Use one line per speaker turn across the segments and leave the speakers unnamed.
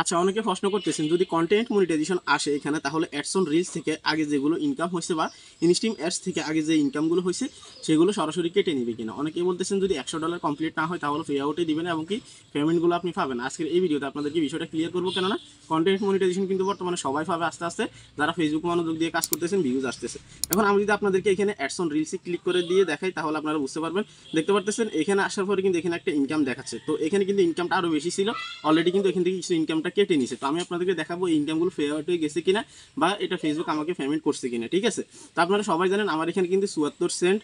আচ্ছা, অনেকে প্রশ্ন করতেছেন যদি কন্টেন্ট মনিটাইজেশন আসে এখানে তাহলে অ্যাডস অন রিলস থেকে আগে যেগুলো ইনকাম হয়েছে বা ইনস্ট্রিম অ্যাডস থেকে আগে যে ইনকামগুলো হয়েছে সেগুলো সরাসরি কেটে নেবে কিনা। অনেকেই বলতেছেন যদি $100 কমপ্লিট না হয় তাহলে পে আউটে দিবেন এবং কি পেমেন্টগুলো আপনি পাবেন। আজকের এই ভিডিওতে আপনাদেরকে বিষয়টা ক্লিয়ার করবো, কেননা কন্টেন্ট মনিটাইজেশন কিন্তু বর্তমানে সবাই পাবে আস্তে আস্তে, যারা ফেসবুক মনোযোগ দিয়ে কাজ করতেছেন, ভিউজ আসতেছে। এখন আমি যদি আপনাদেরকে এখানে অ্যাডস অন রিলসে ক্লিক করে দিয়ে দেখাই তাহলে আপনারা বুঝতে পারবেন। দেখতে পারতেছেন এখানে আসার পরে কিন্তু এখানে একটা ইনকাম দেখাচ্ছে, তো এখানে কিন্তু ইনকামটা আরও বেশি ছিল অলরেডি, কিন্তু এখান থেকে কিছু ইনকামটা কেটে নিছে। তো আমি আপনাদেরকে দেখাবো এই ইনকামগুলো পে আউট হয়ে গেছে কিনা বা এটা ফেসবুক আমাকে পেমেন্ট করছে কিনা, ঠিক আছে। তো আপনারা সবাই জানেন আমার এখানে কিন্তু 74 সেন্ট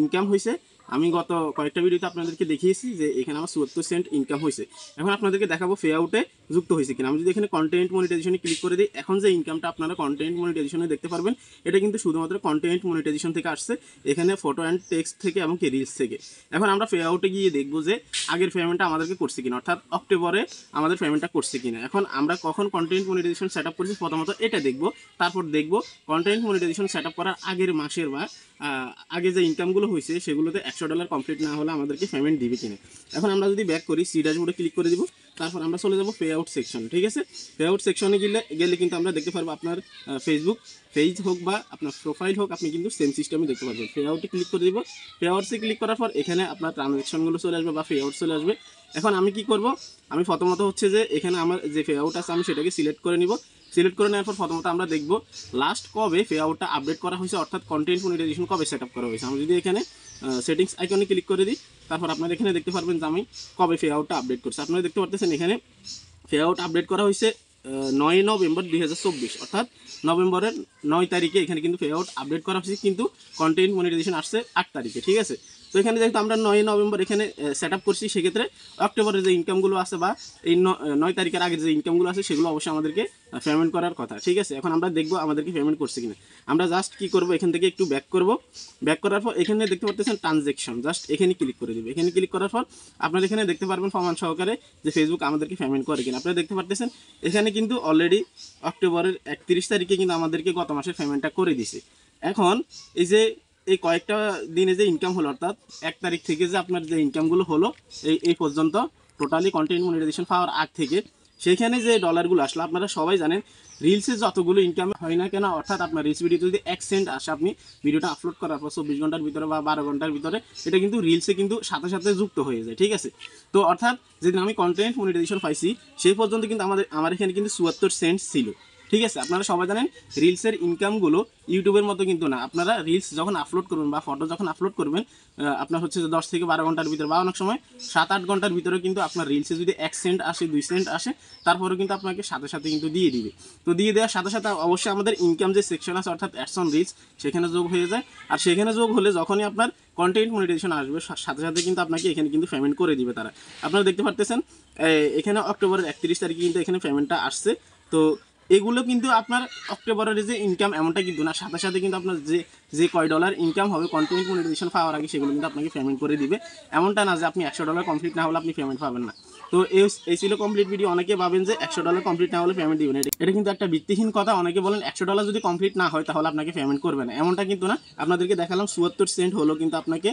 ইনকাম হয়েছে। আমি গত কয়েকটা ভিডিওতে আপনাদেরকে দেখিয়েছি যে এখানে আমার 74 সেন্ট ইনকাম হয়েছে। এখন আপনাদেরকে দেখাবো পে আউটে যুক্ত হয়েছে কিনা। আমি যদি এখানে কন্টেন্ট মনিটাইজেশনে ক্লিক করে দিই, এখন যে ইনকামটা আপনারা কন্টেন্ট মনিটাইজেশনে দেখতে পারবেন এটা কিন্তু শুধুমাত্র কন্টেন্ট মনিটাইজেশন থেকে আসছে, এখানে ফটো অ্যান্ড টেক্সট থেকে এবং কি রিলস থেকে। এখন আমরা পে আউটে গিয়ে দেখবো যে আগের পেমেন্টটা আমাদেরকে করছে কিনা, অর্থাৎ অক্টোবরে আমাদের পেমেন্টটা করছে কিনা। এখন আমরা কখন কন্টেন্ট মনিটাইজেশন সেট আপ করছি প্রথমত এটা দেখবো, তারপর দেখবো কন্টেন্ট মনিটাইজেশন সেট আপ করার আগের মাসের বা আগে যে ইনকামগুলো হয়েছে সেগুলোতে $100 কমপ্লিট না হলে আমাদেরকে পেমেন্ট দিবে কিনা। এখন আমরা যদি ব্যাক করি সি ড্যাশবোর্ডে ক্লিক করে দিব, তারপর আমরা চলে যাব পে আউট সেকশন, ঠিক আছে। পে আউট সেকশনে গেলে কিন্তু আমরা দেখতে পারবো আপনার ফেসবুক পেজ হোক বা আপনার প্রোফাইল হোক, আপনি কিন্তু সেম সিস্টেমে দেখতে পারবেন। পে আউটে ক্লিক করে দিব, পে আউটসে ক্লিক করার পর এখানে আপনার ট্রানজ্যাকশনগুলো চলে আসবে বা পে আউট চলে আসবে। এখন আমি কি করব, আমি প্রথমত হচ্ছে যে এখানে আমার যে পে আউট আছে আমি সেটাকে সিলেক্ট করে নিব। সিলেক্ট করে নেওয়ার পর প্রথমত আমরা দেখব লাস্ট কবে পে আউটটা আপডেট করা হয়েছে, অর্থাৎ কন্টেন্ট মনিটাইজেশন কবে সেট আপ করা হয়েছে। আমি যদি এখানে সেটিংস আইকনে ক্লিক করে দিই, তারপর আপনারা এখানে দেখতে পারবেন যে আমি কবে পে আউটটা আপডেট করছি। আপনারা দেখতে পারতেছেন এখানে পে আউট আপডেট করা হয়েছে 9 নভেম্বর 2024, অর্থাৎ নভেম্বরের 9 তারিখে এখানে কিন্তু পে আউট আপডেট করা হয়েছে, কিন্তু কন্টেন্ট মনিটাইজেশন আসছে 8 তারিখে, ঠিক আছে। তো এখানে যেহেতু আমরা 9 নভেম্বর এখানে সেট আপ করছি, সেক্ষেত্রে অক্টোবরের যে ইনকামগুলো আছে বা এই 9 তারিখের আগের যে ইনকামগুলো আছে সেগুলো অবশ্যই আমাদেরকে পেমেন্ট করার কথা, ঠিক আছে। এখন আমরা দেখবো আমাদেরকে পেমেন্ট করছে কিনা। আমরা জাস্ট কি করব, এখান থেকে একটু ব্যাক করব। ব্যাক করার পর এখানে দেখতে পাচ্ছেন ট্রানজ্যাকশন, জাস্ট এখানে ক্লিক করে দেবে। এখানে ক্লিক করার পর আপনারা এখানে দেখতে পারবেন প্রমাণ সহকারে যে ফেসবুক আমাদেরকে পেমেন্ট করে কিনা। আপনারা দেখতে পাচ্ছেন এখানে কিন্তু অলরেডি অক্টোবরের 31 তারিখে কিন্তু আমাদেরকে গত মাসের পেমেন্টটা করে দিছে। এখন এই যে এই কয়েকটা দিনে যে ইনকাম হলো, অর্থাৎ 1 তারিখ থেকে যে আপনার যে ইনকামগুলো হলো এই পর্যন্ত টোটালি কন্টেন্ট মনিটাইজেশন পাওয়ার আগ থেকে, সেখানে যে ডলারগুলো আসলো আপনারা সবাই জানেন রিলসে যতগুলো ইনকাম হয় না কেন, অর্থাৎ আপনার রিলস ভিডিওতে যদি 1 সেন্ট আসে আপনি ভিডিওটা আপলোড করার পর 24 ঘন্টার ভিতরে বা 12 ঘন্টার ভিতরে, এটা কিন্তু রিলসে কিন্তু সাথে সাথে যুক্ত হয়ে যায়, ঠিক আছে। তো অর্থাৎ যেদিন আমি কন্টেন্ট মনিটাইজেশন পাইছি সেই পর্যন্ত কিন্তু আমার এখানে কিন্তু 74 সেন্ট ছিল, ঠিক আছে। আপনারা সবাই জানেন রিলসের ইনকামগুলো ইউটিউবের মতো কিন্তু না। আপনারা রিলস যখন আপলোড করবেন বা ফটো যখন আপলোড করবেন, আপনার হচ্ছে যে 10 থেকে 12 ঘন্টার ভিতরে বা অনেক সময় 7-8 ঘন্টার ভিতরে কিন্তু আপনার রিলসে যদি 1 সেন্ট আসে 2 সেন্ট আসে, তারপরে কিন্তু আপনাকে সাথে সাথে কিন্তু দিয়ে দিবে। তো দিয়ে দেওয়ার সাথে সাথে অবশ্যই আমাদের ইনকাম যে সেকশন আছে অর্থাৎ অ্যাডস অন রিলস সেখানে যোগ হয়ে যায়। আর সেখানে যোগ হলে যখনই আপনার কন্টেন্ট মনিটাইজেশন আসবে সাথে সাথে কিন্তু আপনাকে এখানে কিন্তু পেমেন্ট করে দিবে তারা। আপনারা দেখতে পারতেছেন এখানে অক্টোবরের 31 তারিখে কিন্তু এখানে পেমেন্টটা আসছে। তো এগুলো কিন্তু আপনার অক্টোবরের যে ইনকাম এমনটা কিন্তু না, সাথে সাথে কিন্তু আপনার যে কয় ডলার ইনকাম হবে কন্টেন্ট মনিটাইজেশন পাওয়ার আগে সেগুলো কিন্তু আপনাকে পেমেন্ট করে দিবে। এমনটা না যে আপনি $100 কমপ্লিট না হলে আপনি পেমেন্ট পাবেন না। তো এই ছিল কমপ্লিট ভিডিও। অনেকে ভাবেন যে $100 কমপ্লিট না হলে পেমেন্ট দিবেন, এটা কিন্তু একটা ভিত্তিহীন কথা। অনেকে বলেন $100 যদি কমপ্লিট না হয় তাহলে আপনাকে পেমেন্ট করবে না, এমনটা কিন্তু না। আপনাদেরকে দেখালাম 74 সেন্ট হলো কিন্তু আপনাকে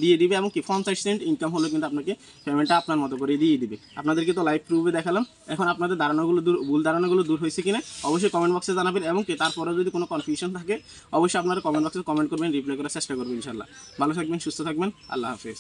দিয়ে দিবে, এমনকি 50 সেন্ট ইনকাম হলো কিন্তু আপনাকে পেমেন্টটা আপনার মতো করে দিয়ে দিবে। আপনাদেরকে তো লাইভ প্রুফে দেখালাম। এখন আপনাদের ভুল ধারণাগুলো দূর হয়েছে কিনা অবশ্যই কমেন্ট বক্সে জানাবেন, এবং তারপরে যদি কোনো কনফিউশন থাকে অবশ্যই আপনারা কমেন্ট বক্সে কমেন্ট করবেন, রিপ্লাই করার চেষ্টা করবেন ইনশাল্লাহ। ভালো থাকবেন, সুস্থ থাকবেন, আল্লাহ হাফেজ।